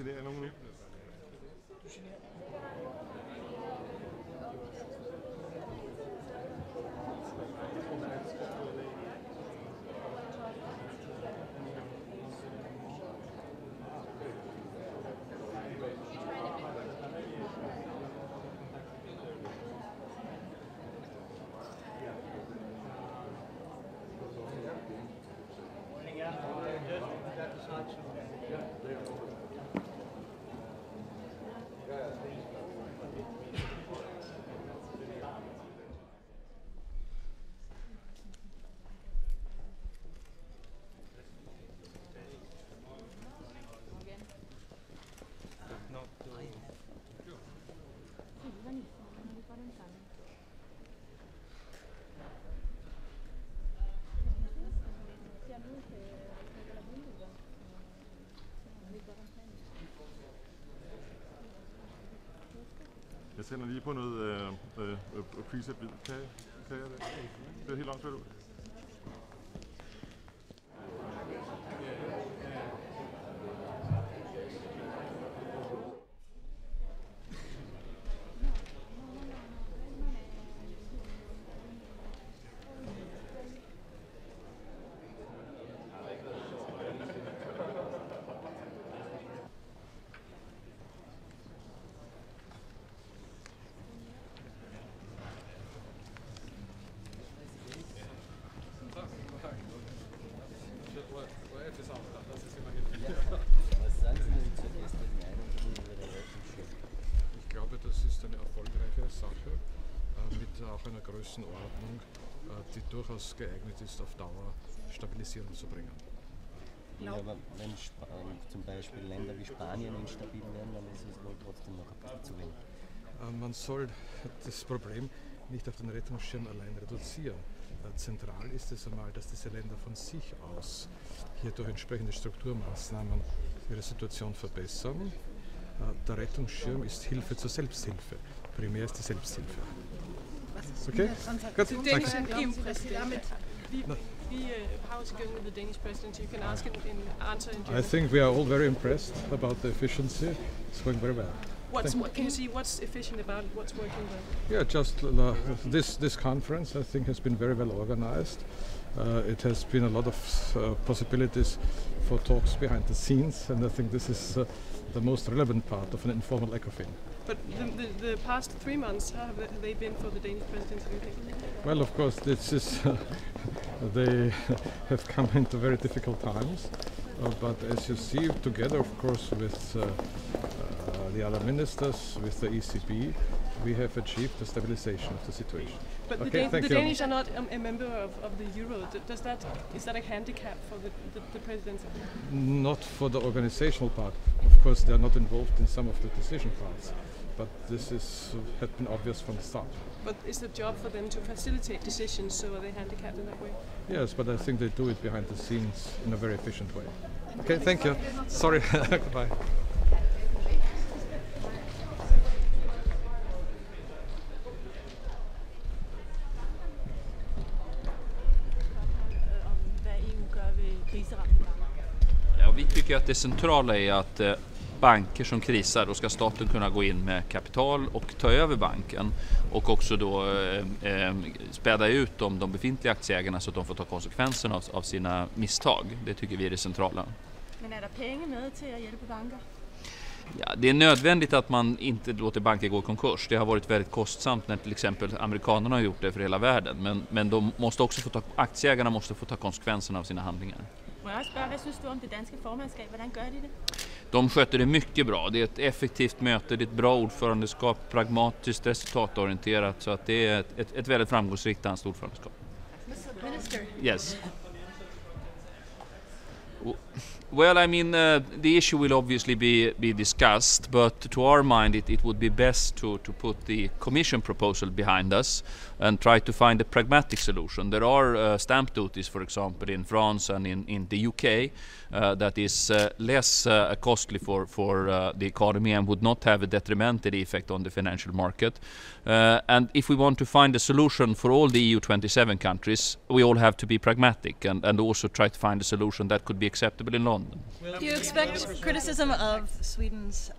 generer nogen nu? Jeg sender lige på noget preset-vid. Kan jeg det? Det er helt langt ud. Ich glaube, das ist eine erfolgreiche Sache mit auch einer Größenordnung, die durchaus geeignet ist, auf Dauer Stabilisierung zu bringen. Ja, aber wenn zum Beispiel Länder wie Spanien instabil werden, dann ist es wohl trotzdem noch ein bisschen zu wenig. Man soll das Problem nicht auf den Rettungsschirm allein reduzieren. Zentral ist es einmal, dass diese Länder von sich aus hier durch entsprechende Strukturmaßnahmen ihre Situation verbessern. Der Rettungsschirm ist Hilfe zur Selbsthilfe. Primär ist die Selbsthilfe. Okay? Good. Danish EU-president. How is it going with the Danish president? You can ask in answer in German. I think we are all very impressed about the efficiency. It's going very well. Can you see what's efficient about it? What's working well? Yeah, just this conference I think has been very well organized. It has been a lot of possibilities for talks behind the scenes, and I think this is the most relevant part of an informal ECOFIN. But the past 3 months, how have they been for the Danish presidency, do you think? Well, of course, this is they have come into very difficult times, but as you see, together, of course, with the other ministers, with the ECB, we have achieved the stabilization of the situation. But okay, the Danish are not a member of the euro. Is that a handicap for the presidency? Not for the organizational part. Of course, they are not involved in some of the decision parts, but this had been obvious from the start. But is the job for them to facilitate decisions, so are they handicapped in that way? Yes, but I think they do it behind the scenes in a very efficient way. Okay, thank you. Sorry. Goodbye. Ja, vi tycker att det centrala är att banker som krisar, då ska staten kunna gå in med kapital och ta över banken och också då späda ut de befintliga aktieägarna så att de får ta konsekvenserna av sina misstag. Det tycker vi är det centrala. Men är det pengar med till att hjälpa banker? Ja, det är nödvändigt att man inte låter banker gå i konkurs. Det har varit väldigt kostsamt när till exempel amerikanerna har gjort det för hela världen. Men de måste också aktieägarna måste få ta konsekvenserna av sina handlingar. Vad syns du om det danska formandskap? Hvordan gör de det? De sköter det mycket bra. Det är ett effektivt möte, det är ett bra ordförandeskap, pragmatiskt, resultatorienterat. Så att det är ett väldigt framgångsrikt danskt ordförandeskap. Minister. Yes. Well, I mean, the issue will obviously be discussed, but to our mind it would be best to put the Commission proposal behind us and try to find a pragmatic solution. There are stamp duties, for example, in France and in the UK that is less costly for the economy and would not have a detrimental effect on the financial market. And if we want to find a solution for all the EU 27 countries, we all have to be pragmatic and also try to find a solution that could be acceptable in London. London. Do you expect criticism of Sweden's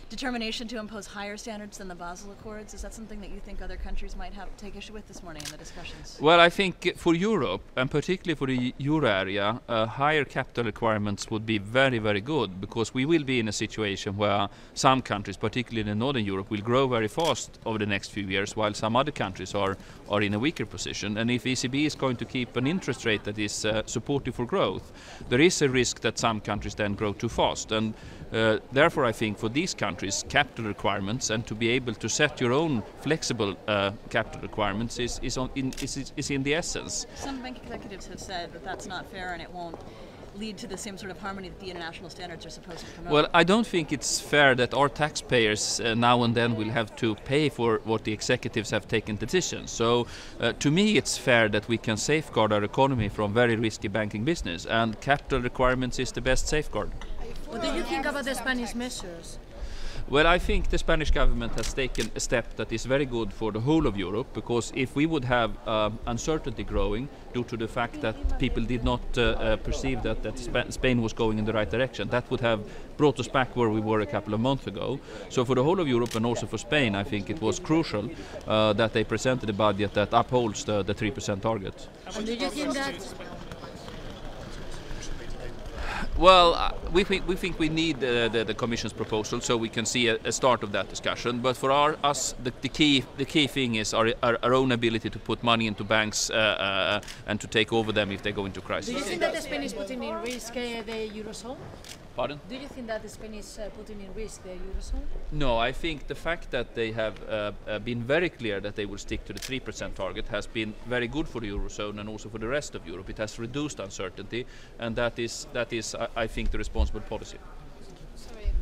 determination to impose higher standards than the Basel Accords? Is that something that you think other countries might have take issue with this morning in the discussions? Well, I think for Europe, and particularly for the euro area, higher capital requirements would be very, very good, because we will be in a situation where some countries, particularly in Northern Europe, will grow very fast over the next few years, while some other countries are in a weaker position. And if ECB is going to keep an interest rate that is supportive for growth, there is a risk that some countries then grow too fast. And therefore, I think for these countries, capital requirements and to be able to set your own flexible capital requirements is in the essence. Some bank executives have said that that's not fair and it won't lead to the same sort of harmony that the international standards are supposed to promote. Well, I don't think it's fair that our taxpayers now and then will have to pay for what the executives have taken decisions. So to me it's fair that we can safeguard our economy from very risky banking business, and capital requirements is the best safeguard. What do you think about the Spanish measures? Well, I think the Spanish government has taken a step that is very good for the whole of Europe, because if we would have uncertainty growing due to the fact that people did not perceive that Spain was going in the right direction, that would have brought us back where we were a couple of months ago. So for the whole of Europe and also for Spain, I think it was crucial that they presented a budget that upholds the 3% target. And do you think that? Well, we think we need the Commission's proposal so we can see a start of that discussion. But for us, the key thing is our own ability to put money into banks and to take over them if they go into crisis. Do you think that Spain is putting in risk the Eurozone? Pardon? Do you think that Spain is putting in risk the Eurozone? No, I think the fact that they have been very clear that they will stick to the 3% target has been very good for the Eurozone and also for the rest of Europe. It has reduced uncertainty, and that is, I think, the responsible policy. Sorry.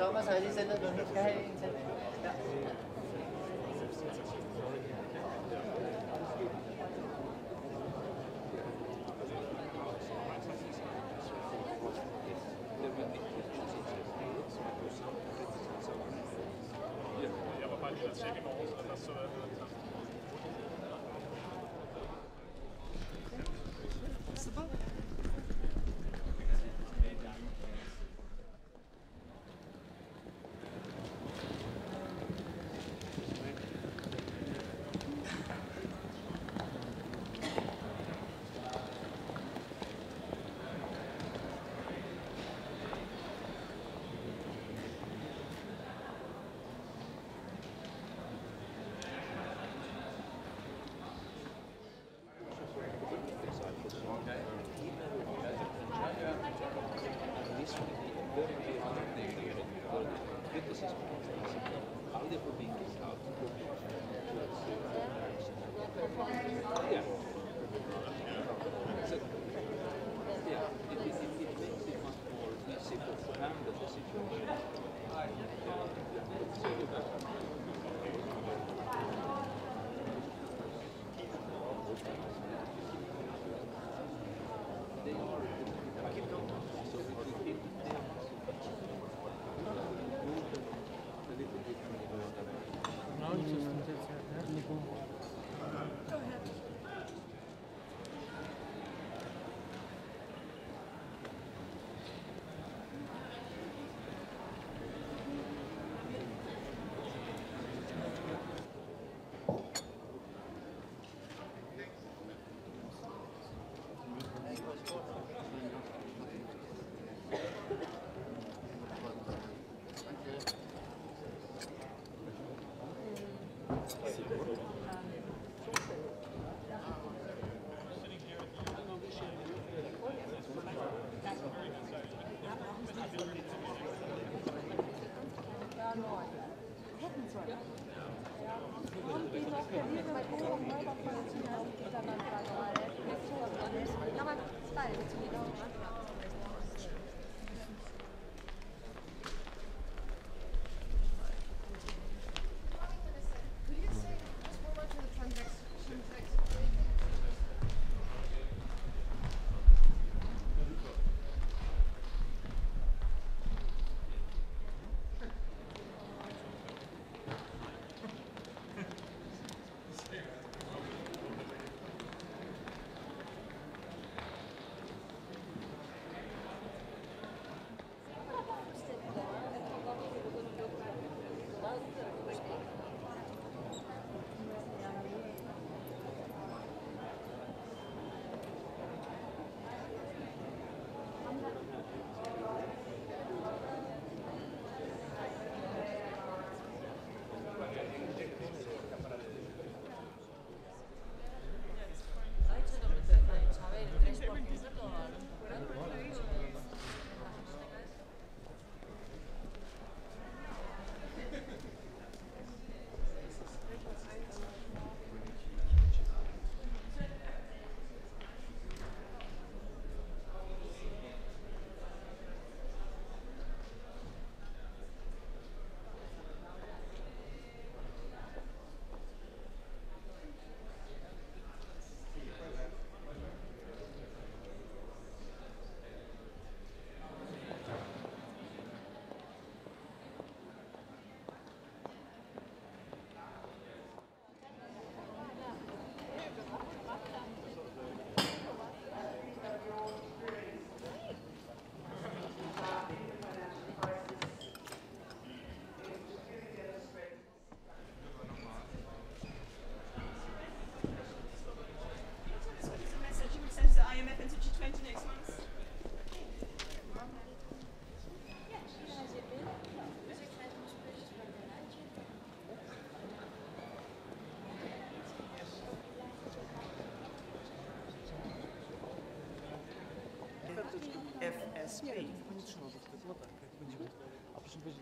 Thomas har lige sendt noget, du skal have en til. Ja. Jeg var bare lige at tjekke i morges, og der så jeg det.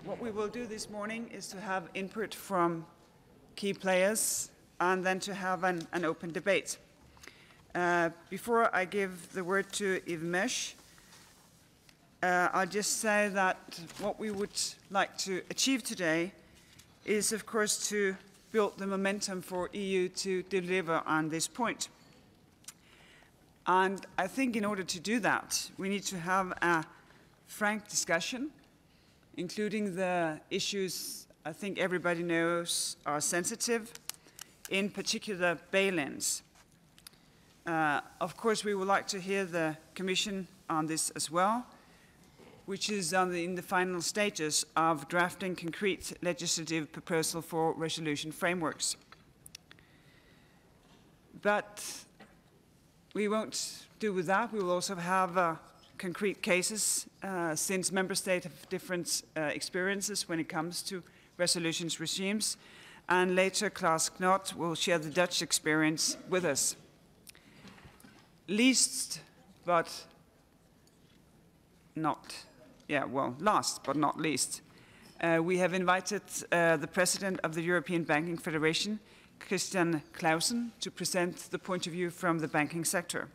What we will do this morning is to have input from key players and then to have an open debate. Before I give the word to Yves Mesh, I'll just say that what we would like to achieve today is, of course, to build the momentum for EU to deliver on this point. And I think in order to do that, we need to have a frank discussion, including the issues I think everybody knows are sensitive, in particular bail-ins. Of course, we would like to hear the Commission on this as well, which is in the final stages of drafting concrete legislative proposal for resolution frameworks. But we won't do with that. We will also have concrete cases, since member states have different experiences when it comes to resolutions regimes. And later, Klaas Knot will share the Dutch experience with us. Last but not least, we have invited the President of the European Banking Federation, Christian Clausen, to present the point of view from the banking sector.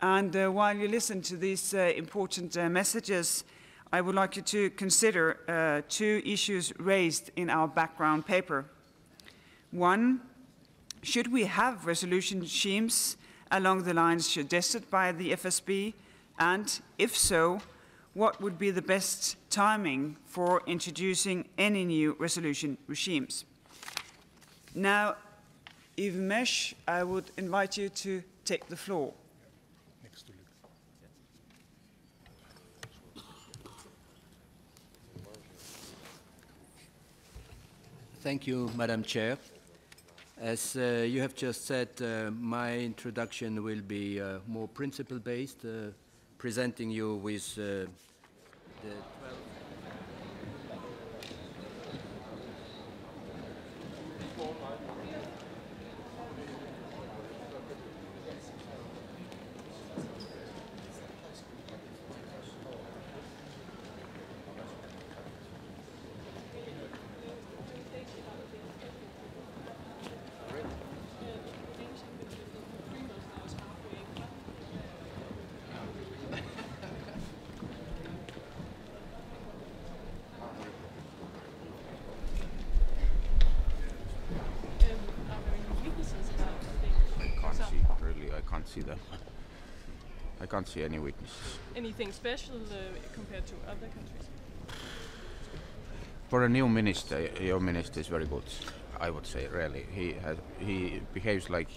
And while you listen to these important messages, I would like you to consider two issues raised in our background paper. One, should we have resolution regimes along the lines suggested by the FSB? And if so, what would be the best timing for introducing any new resolution regimes? Now, Yves Mesh, I would invite you to take the floor. Thank you, Madam Chair. As you have just said, my introduction will be more principle-based, presenting you with the 12 I can't see any weaknesses. Anything special compared to other countries? For a new minister, your minister is very good, I would say, really. He behaves like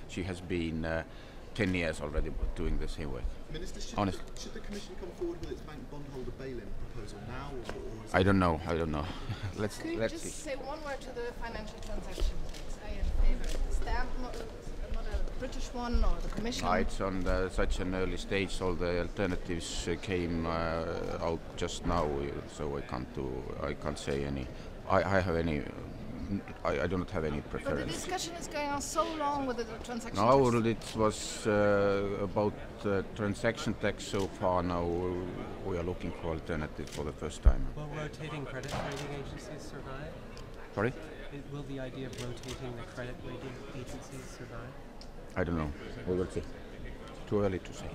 she has been 10 years already doing the same work. Minister, should the Commission come forward with its bank bondholder bail-in proposal now? Or is I don't know. Let's Could you just see. say one word to the financial transaction tax? I am in favor. Stamp, not a British one, or the Commission? It's on such an early stage. All the alternatives came out just now, so I can't say any. I do not have any preference. But the discussion is going on so long with the transaction No, tax. it was about transaction tax so far. Now we are looking for alternatives for the first time. Will rotating credit rating agencies survive? Sorry? Will the idea of rotating the credit rating agencies survive? I don't know. We will see. Too early to say.